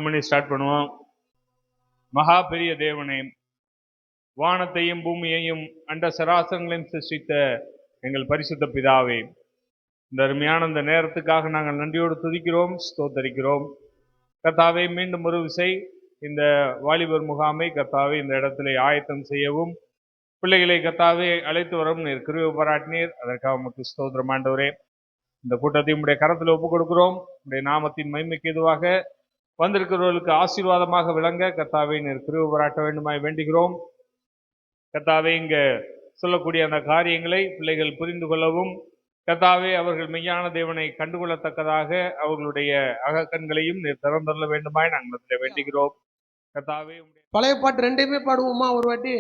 ஜெபம் பண்ணி ஸ்டார்ட் பண்ணுவோம். மகா பெரிய தேவனே, வானத்தையும் பூமியையும் அண்ட சராசரங்களையும் சிருஷ்டித்த எங்கள் பரிசுத்த பிதாவே, இந்த அருமையான இந்த நேரத்துக்காக நாங்கள் நன்றியோடு துதிக்கிறோம், ஸ்தோத்தரிக்கிறோம். கர்த்தாவே, மீண்டும் ஒரு விசை இந்த வாலிபர் முகாமை கர்த்தாவே இந்த இடத்துல ஆயத்தம் செய்யவும், பிள்ளைகளை கர்த்தாவே அழைத்து வரவும் நீர் கிருபை பாராட்டினீர். அதற்காக உமக்கு ஸ்தோத்திரம் ஆண்டவரே. இந்த கூட்டத்தை உம்முடைய கரத்தில் ஒப்புக் கொடுக்கிறோம். உம்முடைய நாமத்தின் மகிமைக்கு எதுவாக வந்திருக்கிறவர்களுக்கு ஆசீர்வாதமாக விளங்க கர்த்தாவே நீர் கிருபை பாராட்ட வேண்டுமாய் வேண்டுகிறோம். கர்த்தாவே, இங்க சொல்லக்கூடிய அந்த காரியங்களை பிள்ளைகள் புரிந்து கொள்ளவும், கர்த்தாவே அவர்கள் மெய்யான தேவனை கண்டுகொள்ளத்தக்கதாக அவர்களுடைய அகக்கண்களையும் நீர் திறந்தள்ள வேண்டுமாய் நாங்கள் வேண்டுகிறோம். கர்த்தாவே, பழைய பாட்டு ரெண்டையுமே பாடுவோமா ஒரு வாட்டி?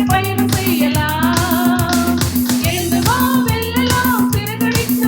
பயணம் செய்யலாம், எழுந்து வா வெல்லலாம், சிறகடித்து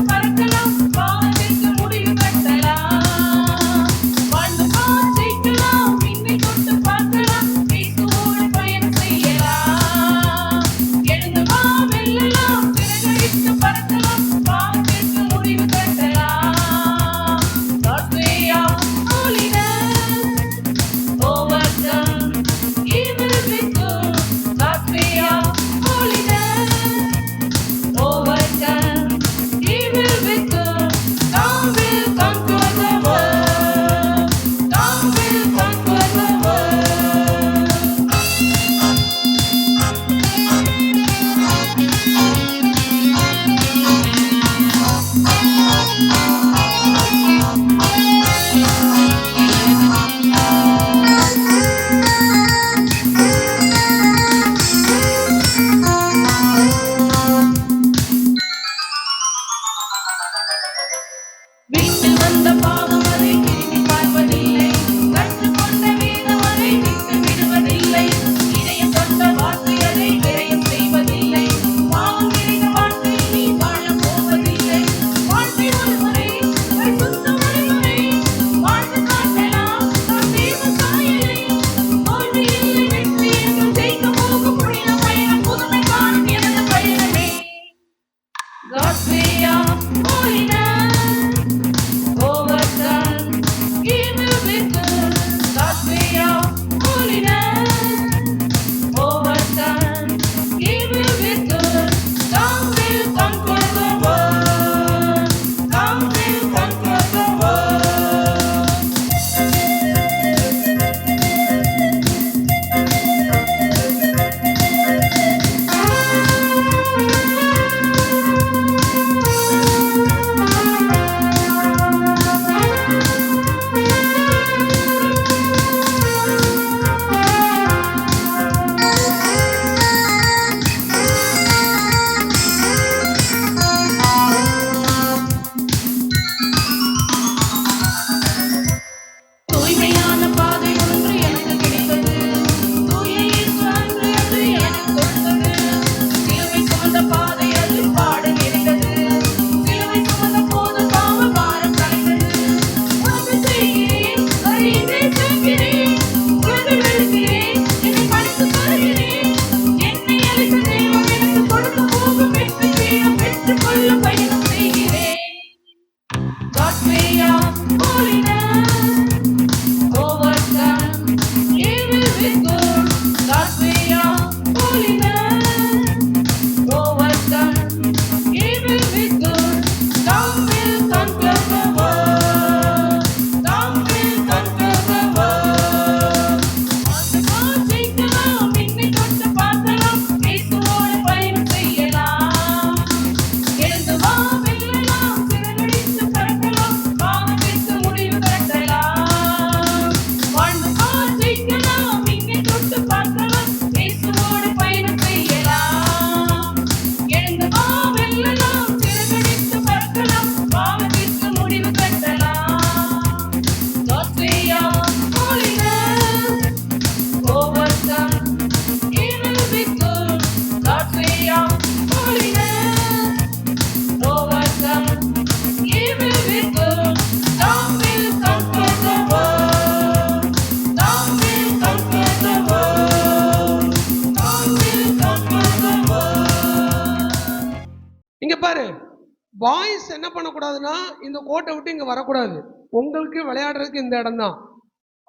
பாய்ஸ் என்ன பண்ணக்கூடாதுன்னா இந்த கோட்டை விட்டு இங்க வரக்கூடாது. உங்களுக்கு விளையாடுறதுக்கு இந்த இடம் தான்.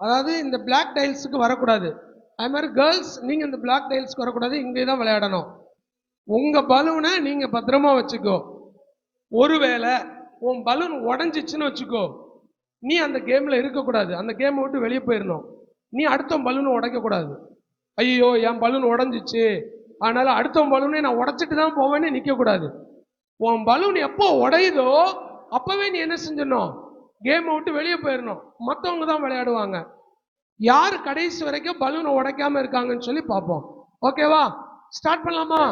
அதாவது இந்த பிளாக் டைல்ஸுக்கு வரக்கூடாது. அது மாதிரி கேர்ள்ஸ் நீங்க இந்த பிளாக் டைல்ஸ்க்கு வரக்கூடாது. இங்கே தான் விளையாடணும். உங்க பலூனை நீங்க பத்திரமா வச்சுக்கோ. ஒருவேளை உன் பலூன் உடஞ்சிச்சுன்னு வச்சுக்கோ, நீ அந்த கேம்ல இருக்கக்கூடாது. அந்த கேமை விட்டு வெளியே போயிடணும். நீ அடுத்த பலூனை உடைக்கக்கூடாது. ஐயோ என் பலூன் உடஞ்சிச்சு, அதனால அடுத்த பலூனை நான் உடைச்சிட்டு தான் போவேன்னு நிற்கக்கூடாது. உன் பலூன் எப்போ உடையுதோ அப்பவே நீ என்ன செஞ்சிடணும், கேமை விட்டு வெளியே போயிடணும். மற்றவங்க தான் விளையாடுவாங்க. யார் கடைசி வரைக்கும் பலூனை உடைக்காம இருக்காங்கன்னு சொல்லி பார்ப்போம். ஓகேவா? ஸ்டார்ட் பண்ணலாமா?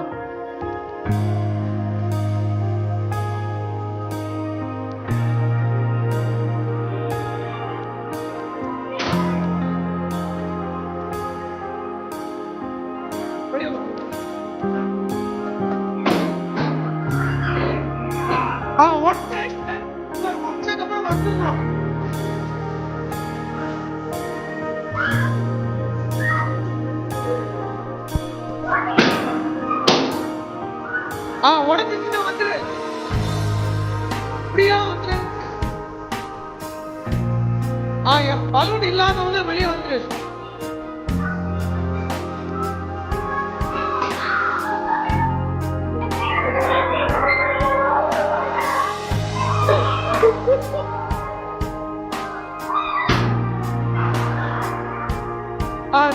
உடஞ்சிட்டு வந்துரு. இப்படியா வந்துரு. என் பலூன் இல்லாதவங்க வெளியே வந்துரு.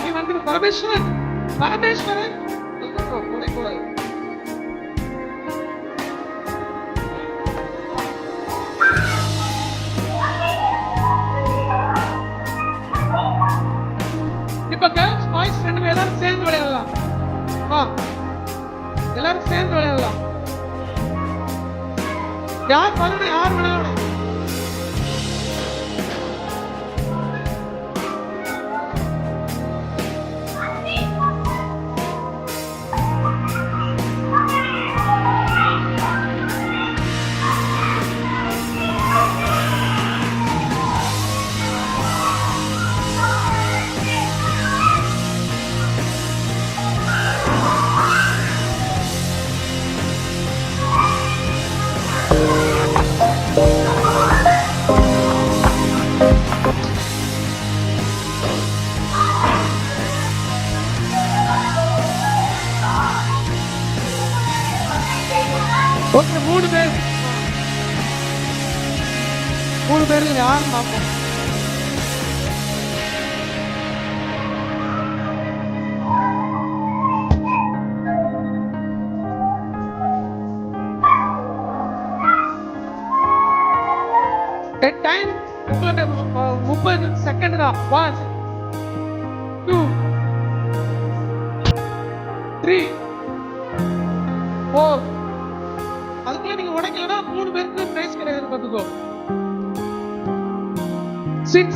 நீ வந்து பரமேஸ்வரன் பரமேஸ்வரன் இப்ப கேர்ள்ஸ் பாய்ஸ் ரெண்டு பேரும் எல்லாரும் சேர்ந்து விளையாடலாம். எல்லாரும் சேர்ந்து விளையாடலாம். யார் பலூன் யார் விளையாடணும். ஓகே, மூணு பேர் யார் பார்ப்போம். டைம் உங்களுக்கு 30 செகண்ட் தான். 1 2 3 4. அதுக்குள்ள நீங்க உடைக்கலன்னா 3 பேருக்கு பிரைஸ் கிடையாது. பார்த்துக்கோ. 6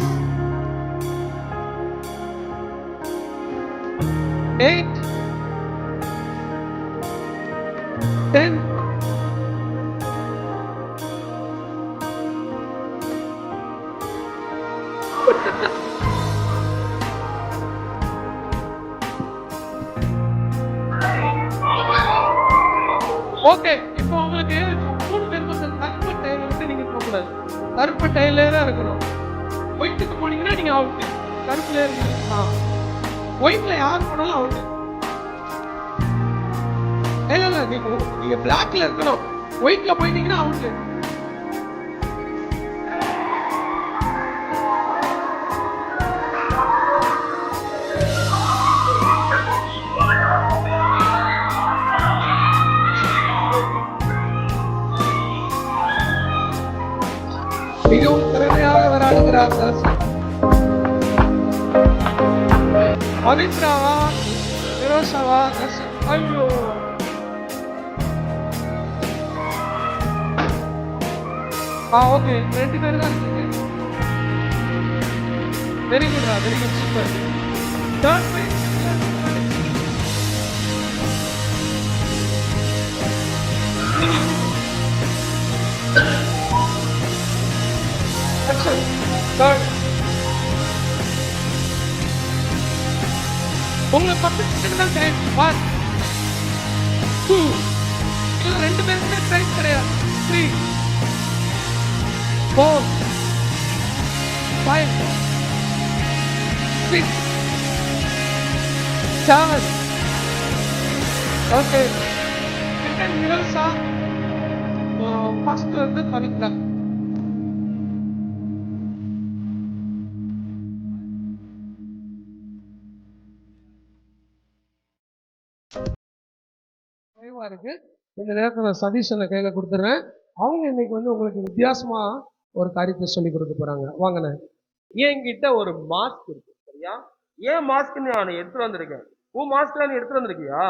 8 10 ஓகே. இப்போ உங்களுக்கு 3 பேருக்கு வந்து கருப்பு டைல விட்டு நீங்க போகக்கூடாது. கருப்பு டைலே தான் இருக்கணும். ஒயிட்டுக்கு போனீங்கன்னா நீங்க அவுட். கருப்புல இருக்கீங்க. ஒயிட்ல யார் போனாலும் அவுட். இல்ல நீங்க பிளாக்ல இருக்கணும். ஒயிட்ல போயிட்டீங்கன்னா அவுட். மிகவும் திறமையாக விளையாடுகிறார். பவித்ராவா நிரோஷாவா? ஐயோ, ஓகே, 2 பேர் தான் இருக்கீங்க. Very good, very good, super. Third prize உங்களுக்கு 10 செகண்ட் தான் டைம். 1 2 2 பேருக்குமே பிரைஸ் கிடையாது. 3, 4, 5, 6, 7. ஓகே. செகண்ட் நிகழ்ச்சா ஃபர்ஸ்ட் வந்து பவித்ரா. குறைவா இருக்கு. இந்த நேரத்தில் நான் சதீஷனை கையில கொடுத்துறேன். அவங்க இன்னைக்கு வந்து உங்களுக்கு வித்தியாசமா ஒரு காரியத்தை சொல்லி கொடுக்க போறாங்க. வாங்கண்ணே. என்கிட்ட ஒரு மாஸ்க் இருக்கு, சரியா? ஏன் மாஸ்க் நான் எடுத்துட்டு வந்திருக்கேன்? உன் மாஸ்க் நீ எடுத்துட்டு வந்திருக்கியா?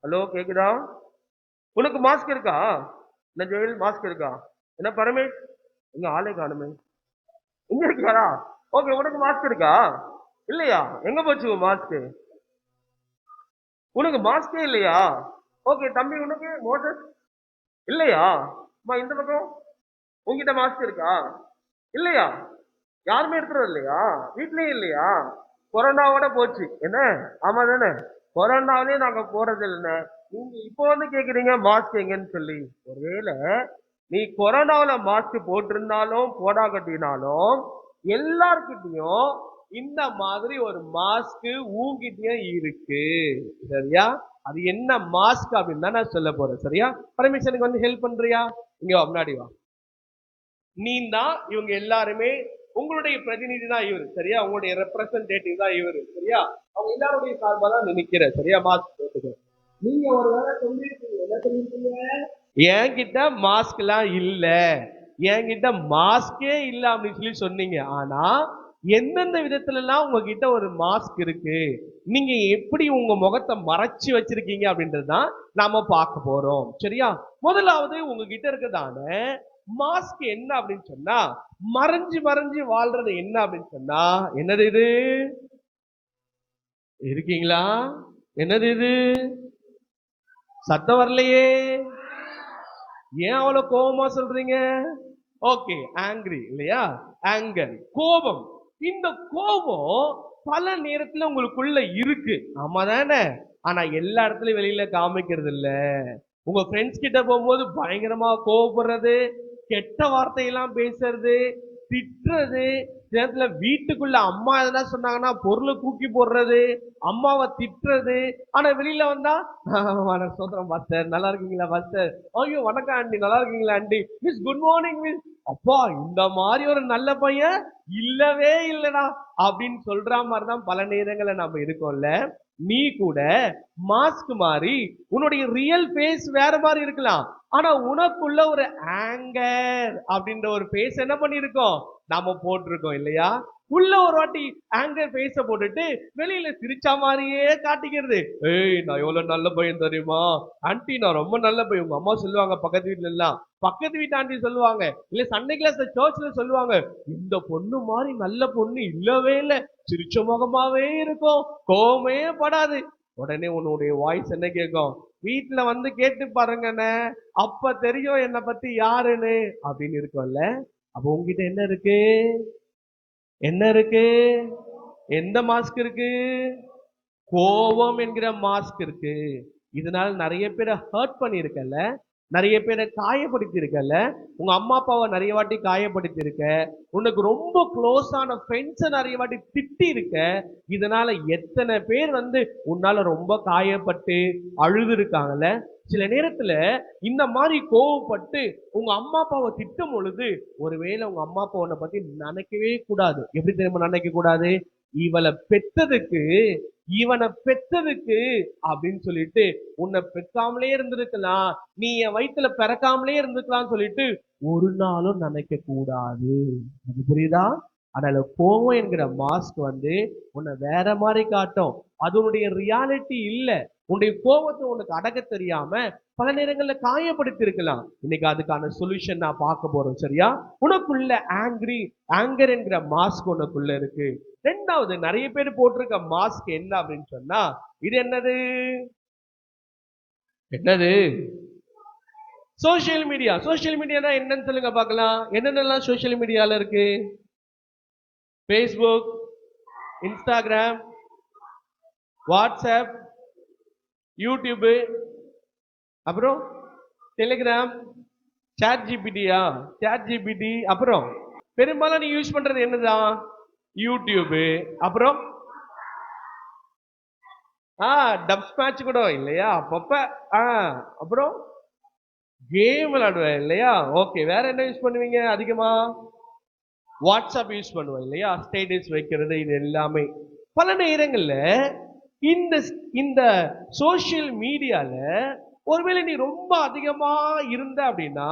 ஹலோ, கேக்குதா? உனக்கு மாஸ்க் இருக்கா? என்ன ஜெயில் மாஸ்க் இருக்கா? என்ன பரமேஷ், எங்க ஆளே காணுமே, எங்க இருக்கியாரா? ஓகே, உனக்கு மாஸ்க் இருக்கா? இல்லையா? எங்க போச்சு உன் மாஸ்க்? உனக்கு மாஸ்கே இல்லையா? ஓகே தம்பி, உனக்கு மோசஸ் இல்லையா? அம்மா இந்த பக்கம், உங்ககிட்ட மாஸ்க் இருக்கா? இல்லையா? யாருமே எடுத்துறது இல்லையா? வீட்லயும் இல்லையா? கொரோனாவோட போச்சு என்ன? ஆமா தானே? கொரோனாவிலே நாங்க போறது இல்லைன்னு நீங்க இப்போ வந்து கேக்குறீங்க மாஸ்க் எங்கன்னு சொல்லி. ஒருவேளை நீ கொரோனாவில மாஸ்க் போட்டிருந்தாலும் போடாகட்டினாலும் எல்லார்கிட்டயும் இந்த மாதிரி ஒரு மாஸ்க் ஊங்கிட்டே இருக்கு, சரியா? அது என்ன மாஸ்க் அப்படின்னு தான் நான் சொல்ல போறேன், சரியா? பர்மிஷனுக்கு வந்து ஹெல்ப் பண்றியா? இங்க வா, முன்னாடி வா. நீ தான் இவங்க எல்லாருமே உங்களுடைய பிரதிநிதி தான் இவரு, சரியா? உங்களுடைய ரெப்ரசன்டேட்டிவ் தான் இவரு, சரியா? அவங்க எல்லாருடைய சார்பா தான் நினைக்கிற, சரியா? மாஸ்க் போட்டுக்க. நீங்க ஒரு வேலை சொல்லிருக்கீங்க, என்ன சொல்லிருக்கீங்க? என்கிட்ட மாஸ்க் எல்லாம் இல்ல, என்கிட்ட மாஸ்கே இல்ல அப்படின்னு சொல்லி சொன்னீங்க. ஆனா எந்தெந்த விதத்துல எல்லாம் உங்ககிட்ட ஒரு மாஸ்க் இருக்கு, நீங்க எப்படி உங்க முகத்தை மறைச்சு வச்சிருக்கீங்க அப்படின்றதுதான் நாம பார்க்க போறோம், சரியா? முதலாவது உங்ககிட்ட இருக்கதான மாஸ்க் என்ன அப்படின்னு சொன்னா, மறைஞ்சு மறைஞ்சு வாழ்றது என்ன அப்படின்னு சொன்னா, என்னது இது? இருக்கீங்களா? என்னது இது? சத்தம் வரலையே, ஏன் அவ்வளவு கோபமா சொல்றீங்க? ஓகே, ஆங்கிரி இல்லையா? ஆங்கர், கோபம். இந்த கோபம் பல நேரத்துல உங்களுக்குள்ள இருக்கு, ஆமா தானே? ஆனா எல்லா இடத்துலயும் வெளியில காமிக்கிறது இல்ல. உங்க ஃப்ரெண்ட்ஸ் கிட்ட போகும்போது பயங்கரமா கோவப்படுறது, கெட்ட வார்த்தையெல்லாம் பேசுறது, திட்டுறது, நேரத்துல வீட்டுக்குள்ள அம்மா எதனா சொன்னாங்கன்னா பொருளை தூக்கி போடுறது, அம்மாவை திட்டுறது. ஆனா வெளியில வந்தா சோதரம் பாஸ்டர், நல்லா இருக்கீங்களா பாஸ்டர்? ஐயோ வணக்கம் ஆண்டி, நல்லா இருக்கீங்களா aunty? Miss good morning miss. அப்பா இந்த மாதிரி ஒரு நல்ல பையன் இல்லவே இல்லடா அப்படின்னு சொல்ற மாதிரிதான் பல நேரங்களை நம்ம இருக்கோம்ல. நீ கூட மாஸ்க் மாதிரி உன்னுடைய ரியல் ஃபேஸ் வேற மாதிரி இருக்கலாம், ஆனா உனக்குள்ள ஒரு ஆங்கர் அப்படின்ற ஒரு ஃபேஸ் என்ன பண்ணிருக்கோம், நாம போட்டிருக்கோம் இல்லையா? உள்ள ஒரு வாட்டி ஆங்கர் ஃபேஸ போட்டுட்டு வெளியில சிரிச்ச மாதிரியே காட்டிக்கிறது. ஏய் நான் எவ்வளவு நல்ல பையன் தெரியுமா ஆன்ட்டி, நான் ரொம்ப நல்ல பையன். உங்க அம்மா சொல்லுவாங்க, பக்கத்து வீட்டுல எல்லாம், பக்கத்து வீட்டு ஆண்டி சொல்லுவாங்க, இல்ல சண்டே கிளாஸ் சர்ச்ல சொல்லுவாங்க, இந்த பொண்ணு மாதிரி நல்ல பொண்ணு இல்லவே இல்ல, சிரிச்ச முகமாவே இருக்கும், கோவமே படாது. உடனே உன்னுடைய வாய்ஸ் என்ன கேட்கும்? வீட்டுல வந்து கேட்டு பாருங்கண்ணே, அப்ப தெரியும் என்னை பத்தி யாருன்னு அப்படின்னு இருக்கும்ல. அப்ப உங்ககிட்ட என்ன இருக்கு? என்ன இருக்கு? எந்த மாஸ்க் இருக்கு? கோபம் என்கிற மாஸ்க் இருக்கு. இதனால நிறைய பேரை ஹர்ட் பண்ணிருக்கல, நிறைய பேரை காயப்படுத்தி இருக்கல, உங்க அம்மா அப்பாவை நிறைய வாட்டி காயப்படுத்தி இருக்க, உனக்கு ரொம்ப க்ளோஸ் ஆன ஃப்ரெண்ட்ஸை நிறைய வாட்டி திட்டி இருக்க. இதனால எத்தனை பேர் வந்து உன்னால ரொம்ப காயப்பட்டு அழுது இருக்காங்கல்ல. சில நேரத்துல இந்த மாதிரி கோவப்பட்டு உங்க அம்மா அப்பாவை திட்டும் பொழுது ஒருவேளை உங்க அம்மா அப்பா உன்னை பத்தி நினைக்கவே கூடாது. எப்படி தெரியுமா நினைக்க கூடாது? இவளை பெத்ததுக்கு, இவனை பெத்ததுக்கு அப்படின்னு சொல்லிட்டு உன்னை பெற்காமலே இருந்திருக்கலாம், நீ என் வயிற்றுல பிறக்காமலே இருந்திருக்கலாம் சொல்லிட்டு ஒரு நாளும் நினைக்க கூடாது. அது புரியுதா? அதனால கோவம் என்கிற மாஸ்க் வந்து உன்னை வேற மாதிரி காட்டும், அது உன்னுடைய ரியாலிட்டி இல்ல. உன்னுடைய கோபத்தை உனக்கு அடக்க தெரியாம பல நேரங்கள்ல காயப்படுத்தி இருக்கலாம். இன்னைக்கு அதுக்கான சொல்யூஷன் நான் பார்க்க போறோம், சரியா? உனக்குள்ள ஆங்கர் என்கிற மாஸ்க் உனக்குள்ள இருக்கு. ரெண்டாவது, நிறைய பேர் போட்டிருக்க மாஸ்க் என்ன அப்படின்னு சொன்னா, இது என்னது? என்னது? Social media. சோசியல் மீடியானா என்னன்னு சொல்லுங்க பார்க்கலாம். என்னென்னலாம் சோசியல் மீடியால இருக்கு? ஃபேஸ்புக், இன்ஸ்டாகிராம், வாட்ஸ்அப், யூடியூப், அப்புறம் டெலிகிராம், சாட் ஜிபிடியா? Chat GPT. அப்புறம் பெரும்பாலும் நீ யூஸ் பண்றது என்னதான்? யூடியூப். அப்புறம் டப் ஸ்மாட்ச் கூட இல்லையா அப்பப்ப. ஆ அப்புறம் கேம் விளையாடுவேன் இல்லையா? ஓகே, வேற என்ன யூஸ் பண்ணுவீங்க அதிகமா? வாட்ஸ்அப் யூஸ் பண்ணுவோம் இல்லையா? ஸ்டேட்டஸ் வைக்கிறது, இது எல்லாமே. பல நேரங்கள்ல இந்த இந்த சோஷியல் மீடியால ஒருவேளை நீ ரொம்ப அதிகமா இருந்த அப்படின்னா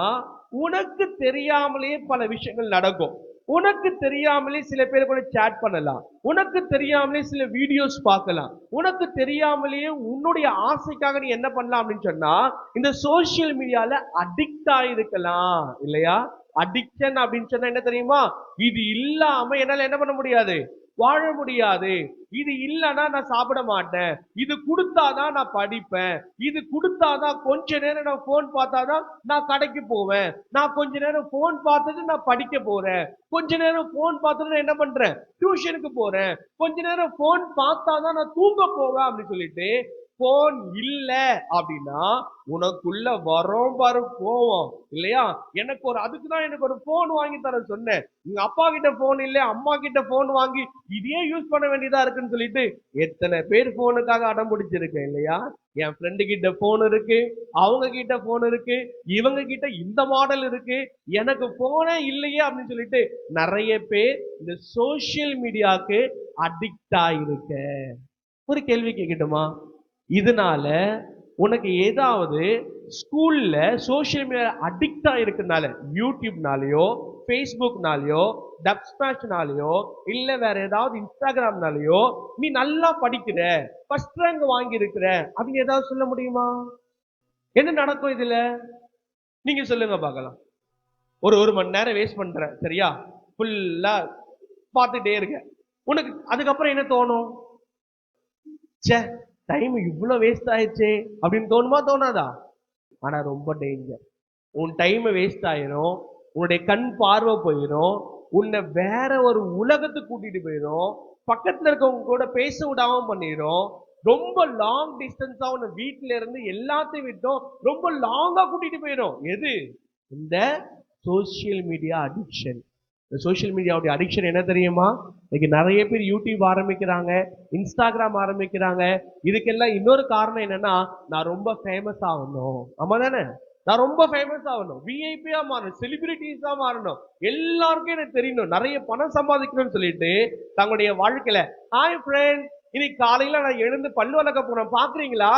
உனக்கு தெரியாமலே பல விஷயங்கள் நடக்கும். உனக்கு தெரியாமலே சில பேர் கூட சேட் பண்ணலாம். உனக்கு தெரியாமலே சில வீடியோஸ் பார்க்கலாம். உனக்கு தெரியாமலேயே உன்னுடைய ஆசைக்காக நீ என்ன பண்ணலாம் அப்படின்னு சொன்னா இந்த சோஷியல் மீடியால அடிக்ட் ஆயிருக்கலாம் இல்லையா? அடிக்ஷன் அப்படின்னு சொன்னா என்ன தெரியுமா? இது இல்லாம என்னால என்ன பண்ண முடியாது? வாழ முடியாது. இது இல்லைன்னா நான் சாப்பிட மாட்டேன். இது கொடுத்தாதான் நான் படிப்பேன். இது கொடுத்தாதான் கொஞ்ச நேரம் நான் போன் பார்த்தாதான் நான் கடைக்கு போவேன். நான் கொஞ்ச நேரம் போன் பார்த்துட்டு நான் படிக்க போறேன். கொஞ்ச நேரம் போன் பார்த்துட்டு நான் என்ன பண்றேன்? டியூஷனுக்கு போறேன். கொஞ்ச நேரம் போன் பார்த்தாதான் நான் தூங்க போவேன் அப்படின்னு சொல்லிட்டு போன் இல்ல அப்படின்னா உனக்குள்ள வரும் பாரு கோவம் இல்லையா? அதுக்குதான் எனக்கு ஒரு போன் வாங்கி தர சொன்னேன். உங்க அப்பா கிட்ட போன் இல்ல, அம்மா கிட்ட போன் வாங்கி இதையே யூஸ் பண்ண வேண்டியதா இருக்குன்னு சொல்லிட்டு எத்தனை பேர் போனுக்காக அடம் பிடிச்சிருக்கேன் இல்லையா? என் ஃப்ரெண்டு கிட்ட போன் இருக்கு, அவங்க கிட்ட போன் இருக்கு, இவங்க கிட்ட இந்த மாடல் இருக்கு, எனக்கு போனே இல்லையே அப்படின்னு சொல்லிட்டு நிறைய பேர் இந்த சோசியல் மீடியாவுக்கு அடிக்ட் ஆயிருக்க. ஒரு கேள்வி கேட்கட்டுமா? இதனால உனக்கு ஏதாவது ஸ்கூல்ல சோசியல் மீடியா அடிக்ட் ஆயிருக்கனால யூடியூப்னாலயோ ஃபேஸ்புக்னாலயோ டப் ஸ்மாஷ்னாலயோ இல்ல வேற ஏதாவது இன்ஸ்டாகிராம்னாலயோ நீ நல்லா படிக்கிற, ஃபர்ஸ்ட் ரேங்க் வாங்கி இருக்கிற அப்படின்னு ஏதாவது சொல்ல முடியுமா? என்ன நடக்கும் இதுல? நீங்க சொல்லுங்க பார்க்கலாம். ஒரு மணி நேரம் வேஸ்ட் பண்ற சரியா? ஃபுல்லா பார்த்துட்டே இருக்க. உனக்கு அதுக்கப்புறம் என்ன தோணும்? ச்சே, டைம் இவ்வளவு வேஸ்ட் ஆயிடுச்சு அப்படின்னு தோணுமா தோணாதா? ஆனா ரொம்ப டேஞ்சர். உன் டைம் வேஸ்ட் ஆயிரும், உன்னுடைய கண் பார்வை போயிடும், உன்னை வேற ஒரு உலகத்துக்கு கூட்டிட்டு போயிடும், பக்கத்துல இருக்கவங்க கூட பேச விடாம பண்ணிடும், ரொம்ப லாங் டிஸ்டன்ஸா உன்னை வீட்டுல இருந்து எல்லாத்தையும் விட்டோம் ரொம்ப லாங்கா கூட்டிட்டு போயிடும். எது? இந்த சோசியல் மீடியா அடிக்ஷன். இந்த சோசியல் மீடியாவுடைய அடிக்ஷன் என்ன தெரியுமா? இன்னைக்கு நிறைய பேர் யூடியூப் ஆரம்பிக்கிறாங்க, இன்ஸ்டாகிராம் ஆரம்பிக்கிறாங்க. இதுக்கெல்லாம் இன்னொரு காரணம் என்னன்னா, நான் ரொம்ப ஃபேமஸ் ஆகணும். ஆமா தானே? நான் ரொம்ப ஃபேமஸ் ஆகணும், விஐபியா மாறணும், செலிபிரிட்டிஸா மாறணும், எல்லாருக்கும் எனக்கு தெரியணும், நிறைய பணம் சம்பாதிக்கணும்னு சொல்லிட்டு தங்களுடைய வாழ்க்கையில ஹாய் ஃப்ரெண்ட் இன்னைக்கு காலையில நான் எழுந்து பல்லு வளர்க்க போறேன் பாக்குறீங்களா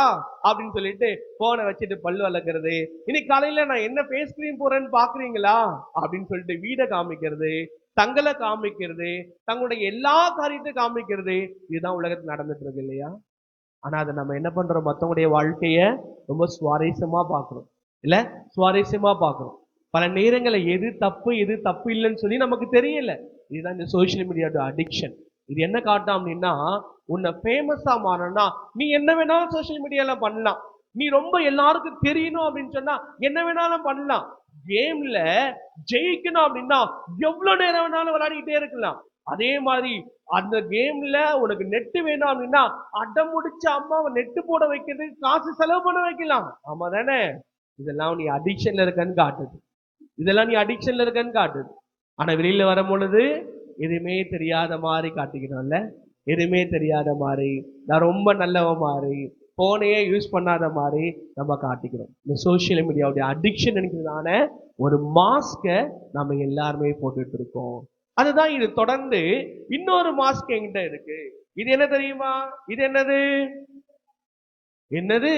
அப்படின்னு சொல்லிட்டு போனை வச்சுட்டு பல்லு வளர்க்கறது. இன்னைக்கு காலையில நான் என்ன ஃபேஸ் கிரீம் போறேன்னு பாக்குறீங்களா அப்படின்னு சொல்லிட்டு வீடை காமிக்கிறது, தங்களை காமிக்கிறது, தங்களுடைய எல்லா காரியத்தையும் காமிக்கிறது. இதுதான் உலகத்தில் நடந்துட்டு இருக்கு இல்லையா? ஆனா அதை நம்ம என்ன பண்றோம்? மத்தவங்களுடைய வாழ்க்கைய ரொம்ப சுவாரஸ்யமா பாக்குறோம் இல்ல? சுவாரஸ்யமா பாக்குறோம். பல நேரங்களை எது தப்பு இல்லைன்னு சொல்லி நமக்கு தெரியல. இதுதான் இந்த சோசியல் மீடியாவோட அடிக்ஷன். இது என்ன காட்டும் அப்படின்னா, உன்னை ஃபேமஸா மாறணும்னா நீ என்ன வேணாலும் சோசியல் மீடியால பண்ணலாம். நீ ரொம்ப எல்லாருக்கும் தெரியணும் அப்படின்னு சொன்னா என்ன வேணாலும் பண்ணலாம். கேம்ல ஜெயிக்கணும் அப்படின்னா எவ்வளவு நேரம் வேணாலும் விளையாடிக்கிட்டே இருக்கலாம். அதே மாதிரி அந்த கேம்ல உனக்கு நெட்டு வேணும் அப்படின்னா அடம் முடிச்சு அம்மாவை நெட்டு போட வைக்கிறதுக்கு காசு செலவு பண்ண வைக்கலாம். ஆமா தானே? இதெல்லாம் நீ அடிக்ஷன்ல இருக்கன்னு காட்டுது. இதெல்லாம் நீ அடிக்ஷன்ல இருக்கன்னு காட்டுது. ஆனா வெளியில வரும் பொழுது எதுவுமே தெரியாத மாதிரி காட்டிக்கணும்ல? எதுவுமே தெரியாத மாதிரி, நான் ரொம்ப நல்லவன் மாதிரி, போனையே யூஸ் பண்ணாத மாதிரி நம்ம காட்டிக்கிறோம். இந்த சோசியல் மீடியாவுடைய அடிக்ஷன் என்கிறதான ஒரு மாஸ்க நம்ம எல்லாருமே போட்டுட்டு இருக்கோம். அதுதான் இது தொடர்ந்து இன்னொரு மாஸ்க் என்கிட்ட இருக்கு. இது என்ன தெரியுமா? இது என்னது? என்னது?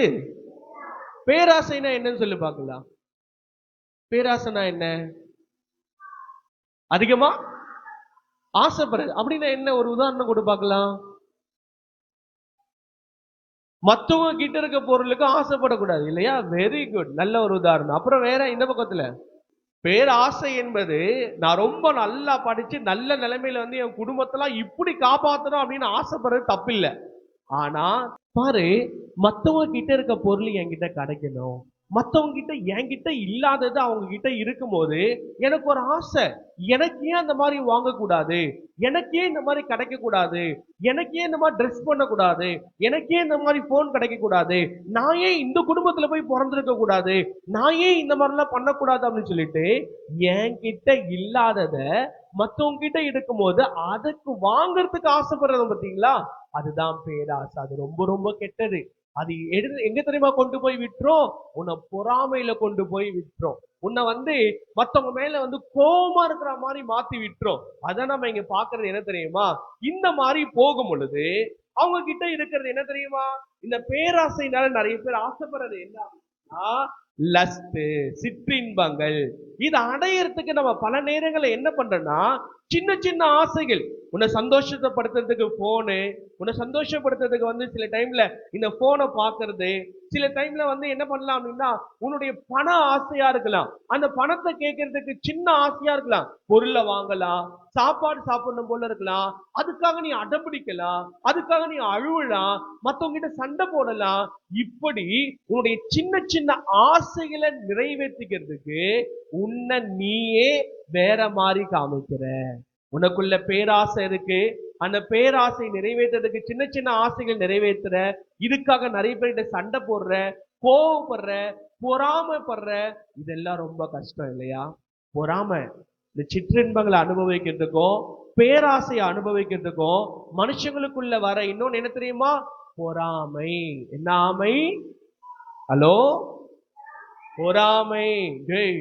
பேராசைனா என்னன்னு சொல்லி பார்க்கலாம். பேராசைனா என்ன? அதிகமா ஆசைப்படுறது அப்படின்னா என்ன? ஒரு உதாரணம் கொடு பார்க்கலாம். மத்தவங்க கிட்ட இருக்க பொருளுக்கு ஆசைப்படக்கூடாது இல்லையா? வெரி குட், நல்ல ஒரு உதாரணம். அப்புறம் வேற இந்த பக்கத்துல பேராசை என்பது நான் ரொம்ப நல்லா படிச்சு நல்ல நிலைமையில வந்து என் குடும்பத்தெல்லாம் இப்படி காப்பாற்றணும் அப்படின்னு ஆசைப்படுறது தப்பில்லை. ஆனா பாரு, மத்தவங்க கிட்ட இருக்க பொருள் என்கிட்ட கிடைக்கணும், மத்தவங்க கிட்ட என்கிட்ட இல்லாதது அவங்க கிட்ட இருக்கும்போது எனக்கு ஒரு ஆசை, எனக்கு ஏன் அந்த மாதிரி வாங்கக்கூடாது, எனக்கே இந்த மாதிரி கிடைக்க கூடாது, எனக்கே இந்த மாதிரி ட்ரெஸ் பண்ணக்கூடாது, எனக்கே இந்த மாதிரி போன் கிடைக்க கூடாது, நான் ஏன் இந்த குடும்பத்துல போய் பிறந்திருக்க கூடாது, நான் ஏன் இந்த மாதிரிலாம் பண்ணக்கூடாது அப்படின்னு சொல்லிட்டு என்கிட்ட இல்லாதத மத்தவங்க கிட்ட இருக்கும்போது அதுக்கு வாங்குறதுக்கு ஆசைப்படுறது பாத்தீங்களா, அதுதான் பேராசை. அது ரொம்ப ரொம்ப கெட்டது. அது எங்க தெரியுமா கொண்டு போய் விட்டுரும்? உன்னை பொறாமையில கொண்டு போய் விட்டுரும். உன்னை மத்தவங்க மேல கோபமா இருக்கிற மாதிரி மாத்தி விட்டுரும். அத நம்ம இங்க பாக்குறது என்ன தெரியுமா? இந்த மாதிரி போகும் பொழுது அவங்க கிட்ட இருக்கிறது என்ன தெரியுமா? இந்த பேராசைனால நிறைய பேர் ஆசைப்படுறது என்ன அப்படின்னா லஸ்ட், சிற்றின்பங்கள். இதை அடையறதுக்கு நம்ம பல நேரங்கள்ல என்ன பண்றோம்னா சின்ன சின்ன ஆசைகள், உன்னை சந்தோஷப்படுத்துறதுக்கு போனு, உன்னை சந்தோஷப்படுத்துறதுக்கு சில டைம்ல இந்த போனை பாக்குறது, சில டைம்ல என்ன பண்ணலாம் அப்படின்னா உன்னுடைய பண ஆசையா இருக்கலாம், அந்த பணத்தை கேட்கறதுக்கு சின்ன ஆசையா இருக்கலாம், பொருளை வாங்கலாம், சாப்பாடு சாப்பிடணும் போல இருக்கலாம், அதுக்காக நீ அடம்பிடிக்கலாம், அதுக்காக நீ அழுவலாம், மத்தவங்க கிட்ட சண்டை போடலாம். இப்படி உன்னுடைய சின்ன சின்ன ஆசைகளை நிறைவேற்றிக்கிறதுக்கு உன்னை நீயே வேற மாதிரி காமிக்கிற. உனக்குள்ள பேராசை இருக்கு, அந்த பேராசை நிறைவேற்றுறதுக்கு சின்ன சின்ன ஆசைகள் நிறைவேற்றுற, இதுக்காக நிறைய பேர்கிட்ட சண்டை போடுற, கோவப்படுற, பொறாமைப்படுற. இதெல்லாம் ரொம்ப கஷ்டம் இல்லையா? பொறாமை இந்த சிற்றின்பங்களை அனுபவிக்கிறதுக்கும் பேராசையை அனுபவிக்கிறதுக்கும் மனுஷங்களுக்குள்ள வர இன்னொன்னு என்ன தெரியுமா? பொறாமை. என்ன ஆமை? ஹலோ, பொறாமை. டேய்,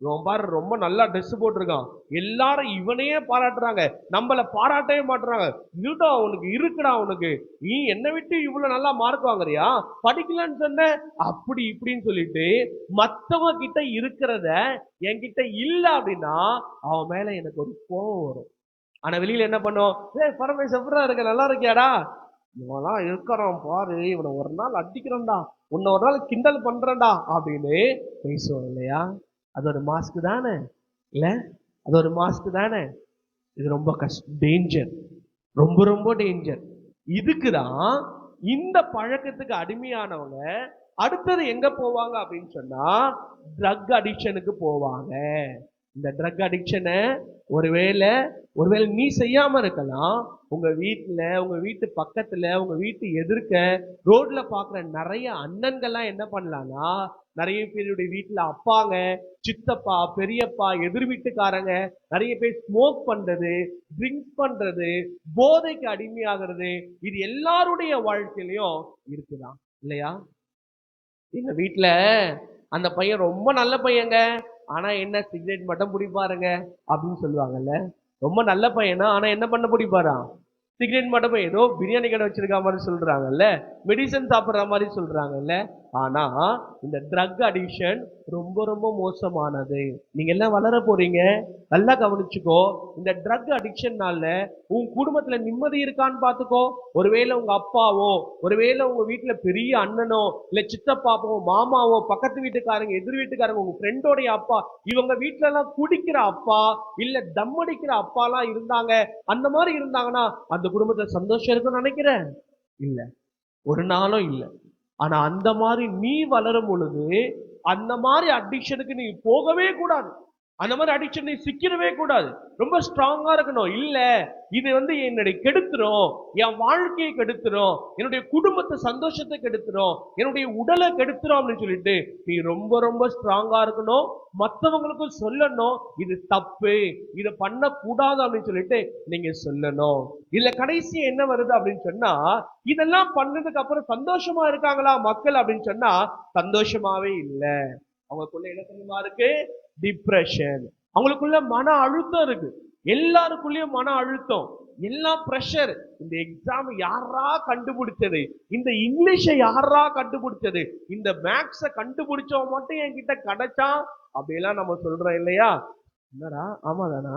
இவன் பாரு ரொம்ப நல்லா ட்ரெஸ் போட்டிருக்கான், எல்லாரும் இவனையே பாராட்டுறாங்க, நம்மள பாராட்டவே மாட்டுறாங்க. இதுடா உனக்கு இருக்குடா, உனக்கு நீ என்னை விட்டு இவ்வளவு நல்லா மார்க் வாங்குறியா, படிக்கலன்னு சொன்ன, அப்படி இப்படின்னு சொல்லிட்டு மத்தவங்க கிட்ட இருக்கிறத என்கிட்ட இல்ல அப்படின்னா அவன் மேல எனக்கு ஒரு கோவம் வரும். ஆனா வெளியில என்ன பண்ணும்? பரமேஸ் எப்படா இருக்க, நல்லா இருக்கியாடா, இவெல்லாம் இருக்கிறான் பாரு, இவனை ஒரு நாள் அடிக்கிறேன்டா, உன்னை ஒரு நாள் கிண்டல் பண்றேன்டா அப்படின்னு பேசுவோம் இல்லையா? அது ஒரு மாஸ்க் தானே? இல்ல, அது ஒரு மாஸ்க் தானே? இது ரொம்ப டேஞ்சர், ரொம்ப ரொம்ப டேஞ்சர். இதுக்குதான் இந்த பழக்கத்துக்கு அடிமையானவங்க அடுத்தது எங்க போவாங்க அப்படின்னு சொன்னா ட்ரக் அடிக்ஷனுக்கு போவாங்க. இந்த ட்ரக் அடிக்ஷனை ஒருவேளை நீ செய்யாம இருக்கலாம், உங்க வீட்டுல, உங்க வீட்டு பக்கத்துல, உங்க வீட்டு எதிர்க்க ரோட்ல பாக்குற நிறைய அண்ணன்கள்லாம் என்ன பண்ணலாம்னா, நிறைய பேருடைய வீட்டுல அப்பாங்க, சித்தப்பா, பெரியப்பா, எதிர் வீட்டுக்காரங்க நிறைய பேர் ஸ்மோக் பண்றது, ட்ரிங்க் பண்றது, போதைக்கு அடிமையாகிறது, இது எல்லாருடைய வாழ்க்கையிலையும் இருக்குதான் இல்லையா? எங்க வீட்டுல அந்த பையன் ரொம்ப நல்ல பையங்க, ஆனா என்ன சிகரெட் மட்டும் பிடிப்பாருங்க அப்படின்னு சொல்லுவாங்கல்ல. ரொம்ப நல்ல பையனா, ஆனா என்ன பண்ண பிடிப்பாரா? சிகரெட் மட்டும். ஏதோ பிரியாணி கடை வச்சிருக்க மாதிரி சொல்றாங்கல்ல, மெடிசன் சாப்பிட்ற மாதிரி சொல்றாங்கல்ல. ஆனா இந்த ட்ரக் அடிக்ஷன் ரொம்ப ரொம்ப மோசமானது. நீங்க எல்லாம் வளர போறீங்க, நல்லா கவனிச்சுக்கோ. இந்த ட்ரக் அடிக்ஷன்னால உன் குடும்பத்துல நிம்மதி இருக்கான்னு பாத்துக்கோ. ஒருவேளை உங்க அப்பாவோ, ஒருவேளை உங்க வீட்டுல பெரிய அண்ணனோ, இல்ல சித்தப்பாவோ, மாமாவோ, பக்கத்து வீட்டுக்காரங்க, எதிர் வீட்டுக்காரங்க, உங்க ஃப்ரெண்டோடைய அப்பா, இவங்க வீட்டுல எல்லாம் குடிக்கிற அப்பா இல்ல தம் அடிக்கிற அப்பாலாம் இருந்தாங்க, அந்த மாதிரி இருந்தாங்கன்னா அந்த குடும்பத்துல சந்தோஷம் இருக்குன்னு நினைக்கிறேன்? இல்ல, ஒரு நாளும் இல்ல. ஆனா அந்த மாதிரி நீ வளரும் பொழுது அந்த மாதிரி அடிக்ஷனுக்கு நீ போகவே கூடாது, அந்த மாதிரி அடிக்ஷன் நீ சிக்கிடவே கூடாது. ரொம்ப ஸ்ட்ராங்கா இருக்கணும். இல்ல இது என்னுடைய கெடுத்துரும், என் வாழ்க்கையை கெடுத்துரும், என்னுடைய குடும்பத்தை சந்தோஷத்தை கெடுத்துரும், என்னுடைய உடலை கெடுத்துரும் அப்படின்னு சொல்லிட்டு நீ ரொம்ப ரொம்ப ஸ்ட்ராங்கா இருக்கணும். மற்றவங்களுக்கும் சொல்லணும், இது தப்பு, இதை பண்ணக்கூடாது அப்படின்னு சொல்லிட்டு நீங்க சொல்லணும். இல்ல கடைசி என்ன வருது அப்படின்னு சொன்னா, இதெல்லாம் பண்ணதுக்கு அப்புறம் சந்தோஷமா இருக்காங்களா மக்கள் அப்படின்னு சொன்னா சந்தோஷமாவே இல்லை. அவங்களுக்குள்ள என்ன தெரியுமா இருக்கு? டிப்ரெஷன். அவங்களுக்குள்ள மன அழுத்தம் இருக்கு. எல்லாருக்குள்ளயும் மன அழுத்தம், எல்லாம் பிரஷர். இந்த எக்ஸாம் யாரா கண்டுபிடிச்சது, இந்த இங்கிலீஷை யாரா கண்டுபிடிச்சது, இந்த மேக்ஸ கண்டுபிடிச்சவன் மட்டும் என்கிட்ட கிடைச்சா அப்படியெல்லாம் நம்ம சொல்றோம் இல்லையா? என்னடா ஆமாதானா,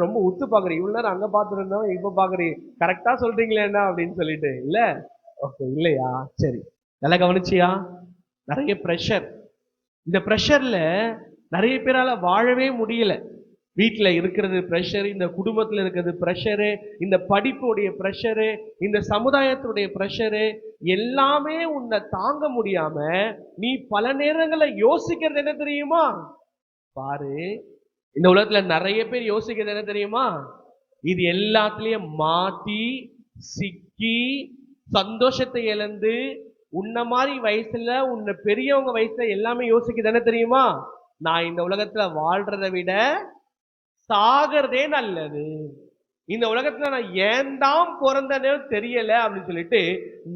ரொம்ப உத்து பாக்குறீங்க, இவ்வளவு நேரம் அங்க பாத்துருந்தோம், இப்ப பாக்குறீங்க, கரெக்டா சொல்றீங்களே என்ன அப்படின்னு சொல்லிட்டு. இல்ல, ஓகே இல்லையா? சரி, நல்லா கவனிச்சியா? நிறைய பிரஷர். இந்த பிரஷர்ல நிறைய பேரால வாழவே முடியல. வீட்டுல இருக்கிறது ப்ரெஷர், இந்த குடும்பத்துல இருக்கிறது ப்ரெஷரு, இந்த படிப்புடைய ப்ரெஷரு, இந்த சமுதாயத்துடைய ப்ரெஷரு, எல்லாமே உன்னை தாங்க முடியாம நீ பல நேரங்கள்ல யோசிக்கிறது என்ன தெரியுமா? பாரு, இந்த உலகத்துல நிறைய பேர் யோசிக்கிறது என்ன தெரியுமா? இது எல்லாத்துலயும் மாட்டி சிக்கி சந்தோஷத்தை இழந்து உன்ன மாதிரி வயசுல உன்னை பெரியவங்க வயசுல எல்லாமே யோசிக்கிறது என்ன தெரியுமா? நான் இந்த உலகத்துல வாழ்றதை விட சாகிறதே நல்லது. இந்த உலகத்துல நான் ஏன் தான் பிறந்தனே தெரியல அப்படின்னு சொல்லிட்டு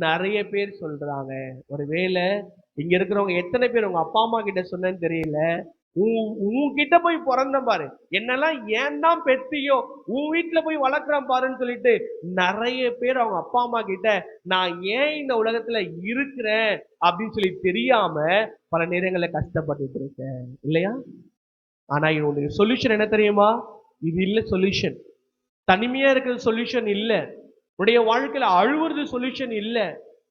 நிறைய பேர் சொல்றாங்க. ஒருவேளை இங்க இருக்கிறவங்க எத்தனை பேர் உங்க அப்பா அம்மா கிட்ட சொன்னேன்னு தெரியல, உன்கிட்ட போய் பிறந்த பாரு, என்னெல்லாம் ஏன் தான் பெத்தியோ, உன் வீட்டுல போய் வளர்க்குறான் பாருன்னு சொல்லிட்டு நிறைய பேர் அவங்க அப்பா அம்மா கிட்ட நான் ஏன் இந்த உலகத்துல இருக்கிறேன் அப்படின்னு சொல்லி தெரியாம பல நேரங்கள்ல கஷ்டப்பட்டுட்டு இருக்கேன் இல்லையா? ஆனா இவனுடைய சொல்யூஷன் என்ன தெரியுமா? இது இல்ல சொல்யூஷன். தனிமையா இருக்கிறது சொல்யூஷன் இல்ல. உன்னுடைய வாழ்க்கையில அழுவுறது சொல்யூஷன் இல்ல.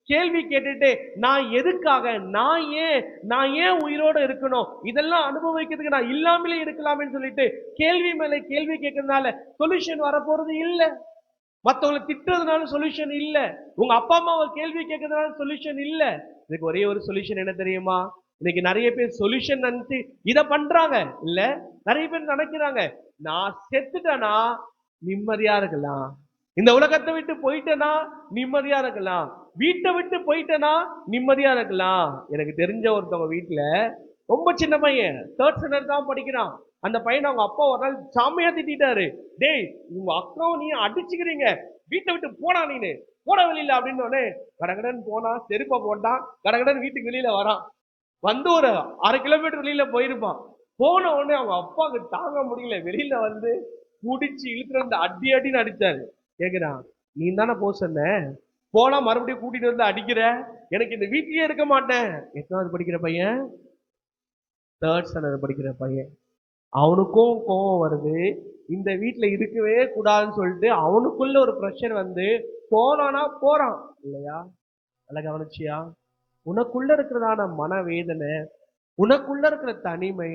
கேள்வி கேட்டுட்டு நான் எதுக்காக, நான் ஏன் உயிரோட இருக்கணும், இதெல்லாம் அனுபவிக்கிறதுக்கு நான் இல்லாமலே இருக்கலாம்னு சொல்லிட்டு கேள்வி மேல கேள்வி கேட்கறதுனால சொல்யூஷன் வரப்போறது இல்ல. மத்தவங்களை திட்டுறதுனால சொல்யூஷன் இல்ல. உங்க அப்பா அம்மாவை கேள்வி கேட்கறதுனால சொல்யூஷன் இல்ல. இதுக்கு ஒரே ஒரு சொல்யூஷன் என்ன தெரியுமா? இன்னைக்கு நிறைய பேர் சொல்யூஷன் நினைச்சு இத பண்றாங்க இல்ல. நிறைய பேர் நினைக்கிறாங்க நான் செத்துட்டேனா நிம்மதியா இருக்கலாம், இந்த உலகத்தை விட்டு போயிட்டேனா நிம்மதியா இருக்கலாம், வீட்டை விட்டு போயிட்டேனா நிம்மதியா இருக்கலாம். எனக்கு தெரிஞ்ச ஒருத்தவங்க வீட்டுல ரொம்ப சின்ன பையன், 3rd ஸ்டாண்டர்ட் தான் படிக்கிறான். அந்த பையனை அவங்க அப்பா ஒரு நாள் சாமையா திட்டாரு. டேய், உங்க அக்காவும் நீ அடிச்சுக்கிறீங்க, வீட்டை விட்டு போனா, நீனு போட வெளியில அப்படின்னு உடனே கடகடன் போனா, செருப்பை போட்டான், கடகடன் வீட்டுக்கு வெளியில வரான். வந்து ஒரு 1/2 கிலோமீட்டர் வெளியில போயிருப்பான். போன உடனே அவங்க அப்பாவுக்கு தாங்க முடியல, வெளியில வந்து குடிச்சு இழுத்துட்டு வந்து அடி அடின்னு அடிச்சாரு. கேக்குறான், நீ தானே போ சொன்ன, போனா மறுபடியும் கூட்டிட்டு வந்து அடிக்கிற, எனக்கு இந்த வீட்லயே இருக்க மாட்டேன். எத்தனாவது படிக்கிற பையன்? 3rd ஸ்டாண்டர்ட் படிக்கிற பையன். அவனுக்கும் கோபம் வருது, இந்த வீட்டுல இருக்கவே கூடாதுன்னு சொல்லிட்டு அவனுக்குள்ள ஒரு ப்ரெஷர் வந்து போனானா போறான் இல்லையா? நல்லா கவனிச்சியா? உனக்குள்ள இருக்கிறதான மனவேதனை, உனக்குள்ள இருக்கிற தனிமை,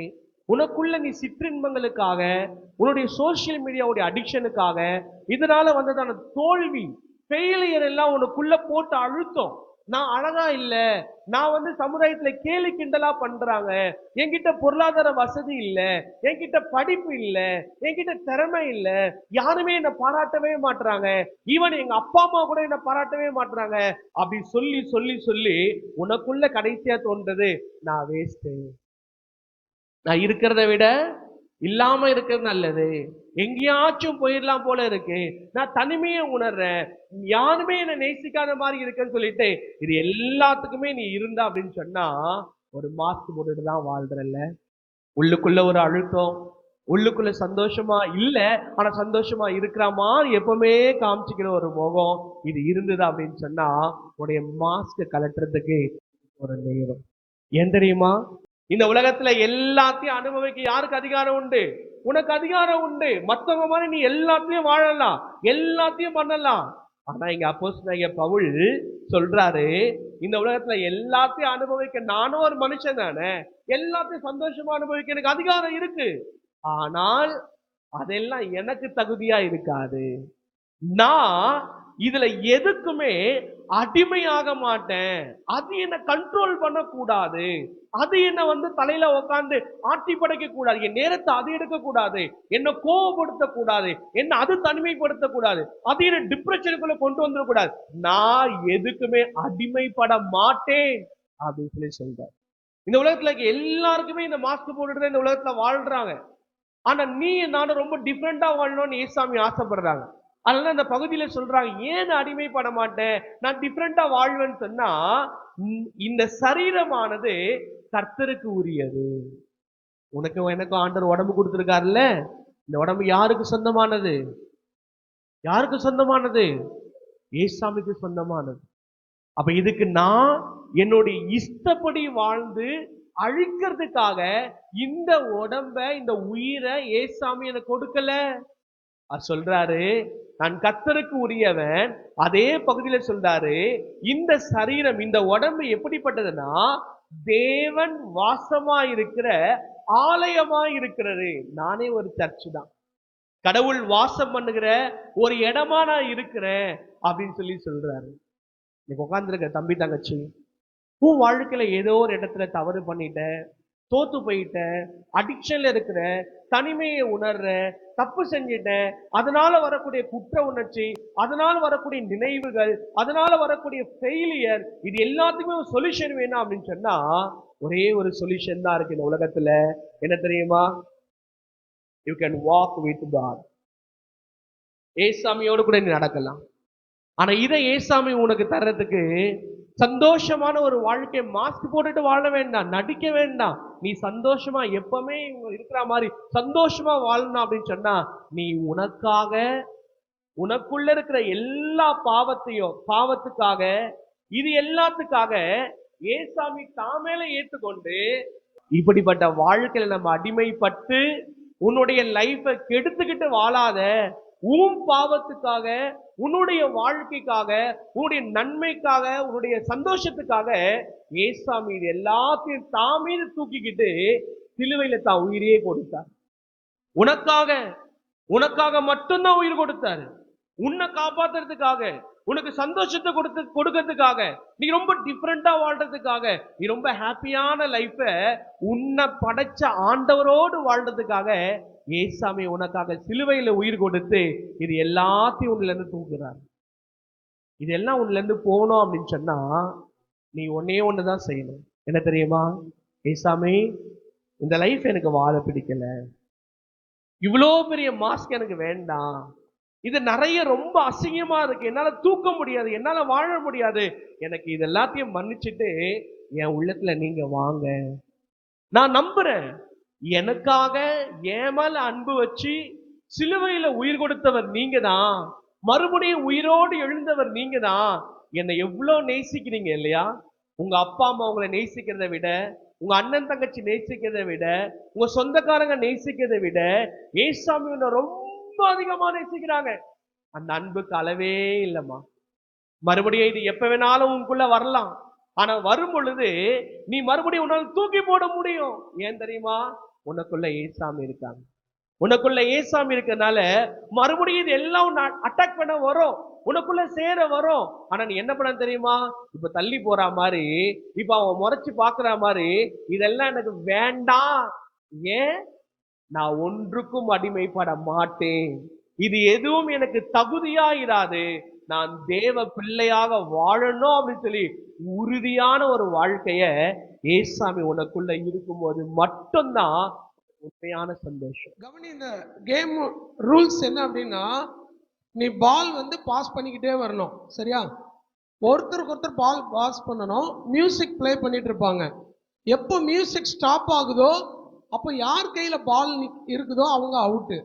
உனக்குள்ள நீ சிற்றின்பங்களுக்காக, உன்னுடைய சோசியல் மீடியாவுடைய அடிக்ஷனுக்காக, இதனால வந்ததான தோல்வி, ஃபெயிலியர் எல்லாம் உனக்குள்ள போட்டு அழுத்தம். நான் அழகா இல்ல, நான் வந்து சமுதாயத்துல கேலி கிண்டலா பண்றாங்க, என்கிட்ட பொருளாதார வசதி இல்ல, என்கிட்ட படிப்பு இல்ல, என்கிட்ட திறமை இல்ல, யாருமே என்ன பாராட்டவே மாட்டாங்க, ஈவன் எங்க அப்பா அம்மா கூட என்ன பாராட்டவே மாட்டாங்க அப்படி சொல்லி சொல்லி சொல்லி உனக்குள்ள கடைசியா தோன்றது நான் வேஸ்ட், நான் இருக்கிறத விட இல்லாம இருக்கிறது நல்லது, எங்கேயாச்சும் போயிடலாம் போல இருக்கு, நான் தனிமையை உணர்றேன், யாருமே என்ன நேசிக்காத மாதிரி இருக்குன்னு சொல்லிட்டு இது எல்லாத்துக்குமே நீ இருந்தா அப்படின்னு சொன்னா ஒரு மாஸ்க் போட்டுட்டு தான் வாழ்றல்ல. உள்ளுக்குள்ள ஒரு அழுத்தம், உள்ளுக்குள்ள சந்தோஷமா இல்ல ஆனா சந்தோஷமா இருக்கிற மாதிரி எப்பவுமே காமிச்சுக்கிற ஒரு முகம் இது இருந்தது அப்படின்னு சொன்னா உடைய மாஸ்க் கலட்டுறதுக்கு ஒரு நேரம். ஏன் தெரியுமா? இந்த உலகத்துல எல்லாத்தையும் அனுபவிக்க யாருக்கு அதிகாரம் உண்டு? உனக்கு அதிகாரம் உண்டு. மத்தவங்க மாதிரி நீ எல்லாத்தையும் வாழலாம், எல்லாத்தையும் பண்ணலாம். ஆனா இங்க அப்போஸ்தலனாகிய பவுல் சொல்றாரு, இந்த உலகத்துல எல்லாத்தையும் அனுபவிக்க நானும் ஒரு மனுஷன் தானே, எல்லாத்தையும் சந்தோஷமா அனுபவிக்க எனக்கு அதிகாரம் இருக்கு. ஆனால் அதெல்லாம் எனக்கு தகுதியா இருக்காது. நான் இதுல எதுக்குமே அடிமையாக மாட்டேன், அது என்ன கண்ட்ரோல் பண்ண கூடாது, அது என்ன வந்து தலையில உட்காந்து ஆட்டி படைக்க கூடாது, என் நேரத்தை அது எடுக்க கூடாது, என்ன கோபப்படுத்த கூடாது, என்ன அது தனிமைப்படுத்த கூடாது, அது என்ன டிப்ரெஷனுக்குள்ள கொண்டு வந்துடக்கூடாது, நான் எதுக்குமே அடிமைப்பட மாட்டேன் அப்படின்னு சொல்லி சொல்றாரு. இந்த உலகத்துல எல்லாருக்குமே இந்த மாஸ்க் போட்டுட்டு இந்த உலகத்துல வாழ்றாங்க. ஆனா நீ நானும் ரொம்ப டிஃப்ரெண்டா வாழணும்னு ஏசாமி ஆசைப்படுறாங்க. அதனால அந்த பகுதியில சொல்றாங்க, ஏன் அடிமைப்பட மாட்டேன், நான் டிஃப்ரெண்டா வாழ்வேன்னு சொன்னா, இந்த சரீரமானது கர்த்தருக்கு உரியது. உனக்கு எனக்கும் ஆண்டவர் உடம்பு கொடுத்திருக்காருல்ல, இந்த உடம்பு யாருக்கு சொந்தமானது? யாருக்கு சொந்தமானது? ஏசாமிக்கு சொந்தமானது. அப்ப இதுக்கு நான் என்னுடைய இஷ்டப்படி வாழ்ந்து அழிக்கிறதுக்காக இந்த உடம்ப, இந்த உயிரை ஏசாமி எனக்கு கொடுக்கல. அது சொல்றாரு, நான் கர்த்தருக்கு உரியவன். அதே பகுதியில சொல்றாரு, இந்த சரீரம், இந்த உடம்பு எப்படிப்பட்டதுன்னா தேவன் வாசமா இருக்கிற ஆலயமா இருக்கிறது. நானே ஒரு சர்ச் தான், கடவுள் வாசம் பண்ணுகிற ஒரு இடமா நான் இருக்கிறேன் அப்படின்னு சொல்லி சொல்றாரு. நீங்க உட்கார்ந்துருக்க தம்பி தங்கச்சி, உன் வாழ்க்கையில ஏதோ ஒரு இடத்துல தவறு பண்ணிட்ட, தோத்து போயிட்ட, அடிக்ஷன்ல இருக்கிற, தனிமையை உணர்ற, தப்பு செஞ்சிட்ட, அதனால வரக்கூடிய குற்ற உணர்ச்சி, அதனால வரக்கூடிய நினைவுகள், அதனால வரக்கூடிய ஃபெயிலியர், இது எல்லாத்துக்குமே ஒரு சொல்யூஷன் வேணும் அப்படின்னு சொன்னா ஒரே ஒரு சொல்யூஷன் தான் இருக்கு இந்த உலகத்துல. என்ன தெரியுமா? You can walk with God. ஏசாமியோடு கூட நீ நடக்கலாம். ஆனா இதை ஏசாமி உனக்கு தர்றதுக்கு சந்தோஷமான ஒரு வாழ்க்கை, மாஸ்க் போட்டுட்டு வாழ வேண்டாம், நடிக்க வேண்டாம். நீ சந்தோஷமா எப்பவுமே இருக்கிற மாதிரி சந்தோஷமா வாழணும் அப்படின்னு சொன்னா நீ உனக்காக, உனக்குள்ள இருக்கிற எல்லா பாவத்துக்காக, இது எல்லாத்துக்காக ஏசாமி தாமேல ஏத்துக்கொண்டு, இப்படிப்பட்ட வாழ்க்கையில நம்ம அடிமைப்பட்டு உன்னுடைய லைஃபை கெடுத்துக்கிட்டு வாழாத, உன் பாவத்துக்காக, உன்னுடைய வாழ்க்கைக்காக, உன்னுடைய நன்மைக்காக, உன்னுடைய சந்தோஷத்துக்காக ஏசாமி இது எல்லாத்தையும் தாமீது தூக்கிக்கிட்டு சிலுவையில தான் உயிரையே கொடுத்தார். உனக்காக, உனக்காக மட்டும்தான் உயிர் கொடுத்தாரு. உன்னை காப்பாத்துறதுக்காக, உனக்கு சந்தோஷத்தை கொடுக்கறதுக்காக, நீ ரொம்ப டிஃப்ரெண்டா வாழ்றதுக்காக, நீ ரொம்ப ஹாப்பியான லைஃப உன்னை படைச்ச ஆண்டவரோடு வாழ்றதுக்காக ஏசாமி உனக்காக சிலுவையில உயிர் கொடுத்து இது எல்லாத்தையும் உன்னில இருந்து தூக்குறார். இதெல்லாம் உன்னில இருந்து போகணும் அப்படின்னு சொன்னா நீ ஒன்னே ஒண்ணுதான் செய்யணும். என்ன தெரியுமா? ஏசாமி, இந்த லைஃப் எனக்கு வாழ பிடிக்கல, இவ்வளோ பெரிய மாஸ்க் எனக்கு வேண்டாம், இது நிறைய ரொம்ப அசிங்கமா இருக்கு, என்னால தூக்க முடியாது, என்னால வாழ முடியாது, எனக்கு இது எல்லாத்தையும் மன்னிச்சுட்டு என் உள்ளத்துல நீங்க வாங்க. நான் நம்புறேன், எனக்காக என் மேல அன்பு வச்சு சிலுவையில உயிர் கொடுத்தவர் நீங்க தான், மறுபடியும் உயிரோடு எழுந்தவர் நீங்க தான். என்னை எவ்வளவு நேசிக்கிறீங்க இல்லையா? உங்க அப்பா அம்மா உங்களை நேசிக்கிறத விட, உங்க அண்ணன் தங்கச்சி நேசிக்கிறத விட, உங்க சொந்தக்காரங்க நேசிக்கிறத விட ஏசாமி உன்னை ரொம்ப அதிகமா நேசிக்கிறாங்க. அந்த அன்புக்கு அளவே இல்லைம்மா. மறுபடியும் இது எப்ப வேணாலும் உனக்குள்ள வரலாம். ஆனா வரும் பொழுது நீ மறுபடியும் உன்னால தூக்கி போட முடியும். ஏன் தெரியுமா? உனக்குள்ள ஏசாமி இருக்காங்க. உனக்குள்ள ஏசாமி இருக்கனால மறுபடியும் இது எல்லாம் அட்டாக் பண்ண வரும், உனக்குள்ள சேர வரும். ஆனா நீ என்ன பண்ண தெரியுமா? இப்ப தள்ளி போற மாதிரி, இப்ப அவன் முறைச்சு பாக்குற மாதிரி, இதெல்லாம் எனக்கு வேண்டாம். ஏன்? நான் ஒன்றுக்கும் அடிமைப்பட மாட்டேன், இது எதுவும் எனக்கு தகுதியா இராது, நான் தேவ பிள்ளையாக வாழணும் அப்படின்னு சொல்லி உறுதியான ஒரு வாழ்க்கைய ஏசாமி உனக்குள்ள இருக்கும்போது மட்டும்தான் உண்மையான சந்தோஷம். கவனி, இந்த கேம் ரூல்ஸ் என்ன அப்படின்னா, நீ பால் வந்து பாஸ் பண்ணிக்கிட்டே வரணும். சரியா? ஒருத்தருக்கு ஒருத்தர் பால் பாஸ் பண்ணணும். மியூசிக் ப்ளே பண்ணிட்டு இருப்பாங்க. எப்போ மியூசிக் ஸ்டாப் ஆகுதோ அப்போ யார் கையில பால் இருக்குதோ அவங்க out.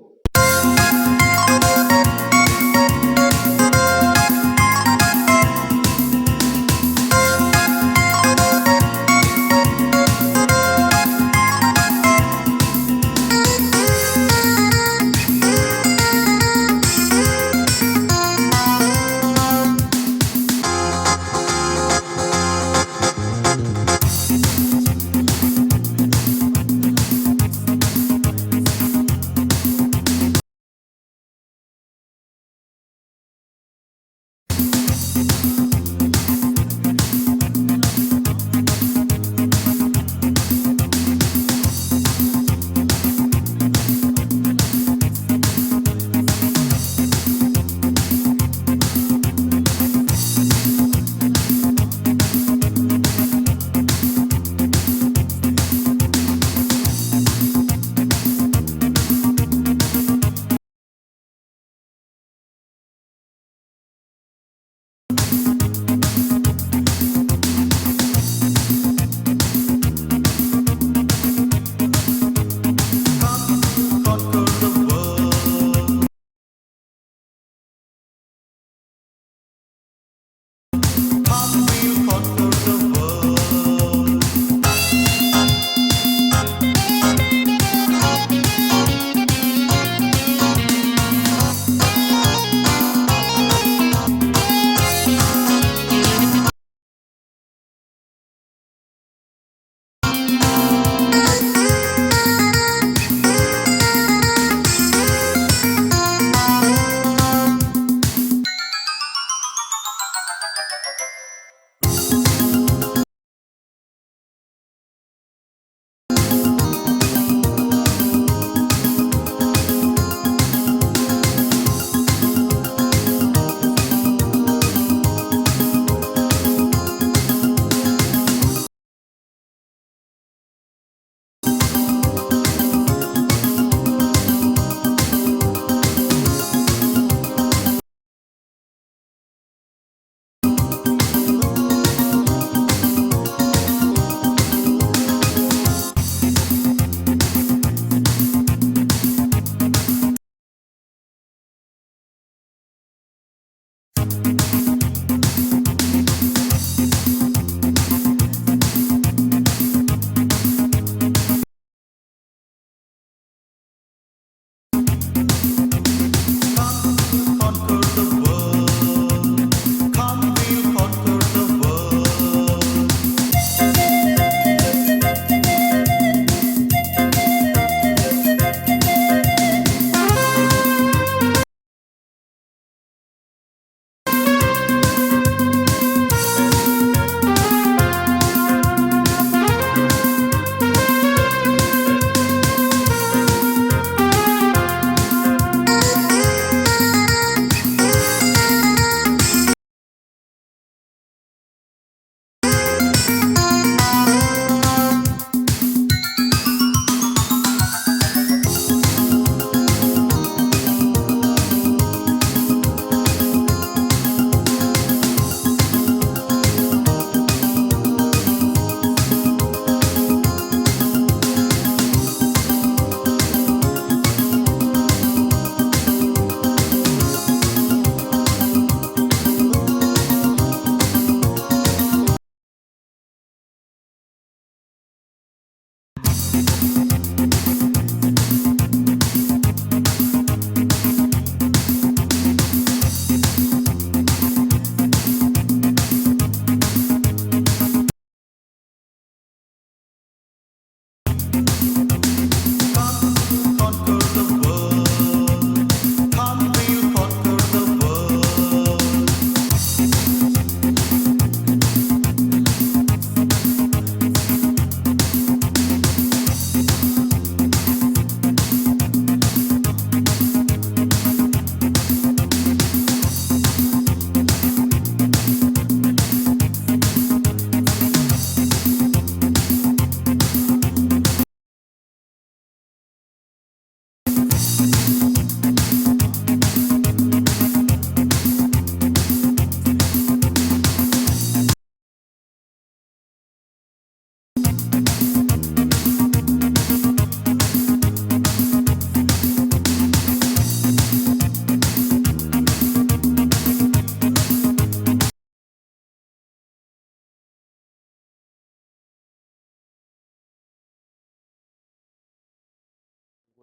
Conquer the world. Come, we'll conquer the world.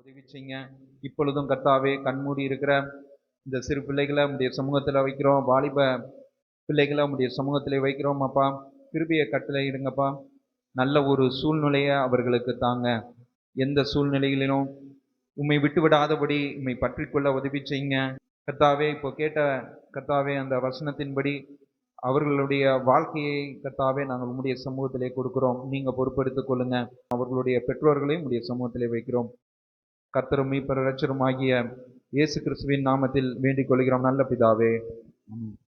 உதவி செய்யுங்க. இப்பொழுதும் கர்த்தாவே கண்மூடி இருக்கிற இந்த சிறு பிள்ளைகளை உடைய சமூகத்தில் வைக்கிறோம். வாலிப பிள்ளைகளை உடைய சமூகத்தில் வைக்கிறோம். அப்பா, கிருபையை கட்டளை இடுங்கப்பா. நல்ல ஒரு சூழ்நிலையை அவர்களுக்கு தாங்க. எந்த சூழ்நிலைகளிலும் உம்மை விட்டு விடாதபடி உம்மை பற்றிக்கொள்ள உதவி செய்யுங்க கர்த்தாவே. இப்போ கேட்ட கர்த்தாவே அந்த வசனத்தின்படி அவர்களுடைய வாழ்க்கையை கர்த்தாவே நாங்கள் உம்முடைய சமூகத்திலே கொடுக்கிறோம். நீங்கள் பொறுப்பெடுத்துக் கொள்ளுங்க. அவர்களுடைய பெற்றோர்களையும் உம்முடைய சமூகத்திலே வைக்கிறோம். கர்த்தரும் மீட்பரும் இரட்சகரும் ஆகிய இயேசு கிறிஸ்துவின் நாமத்தில் வேண்டிக் கொள்கிறோம் நல்ல பிதாவே. ஆமென்.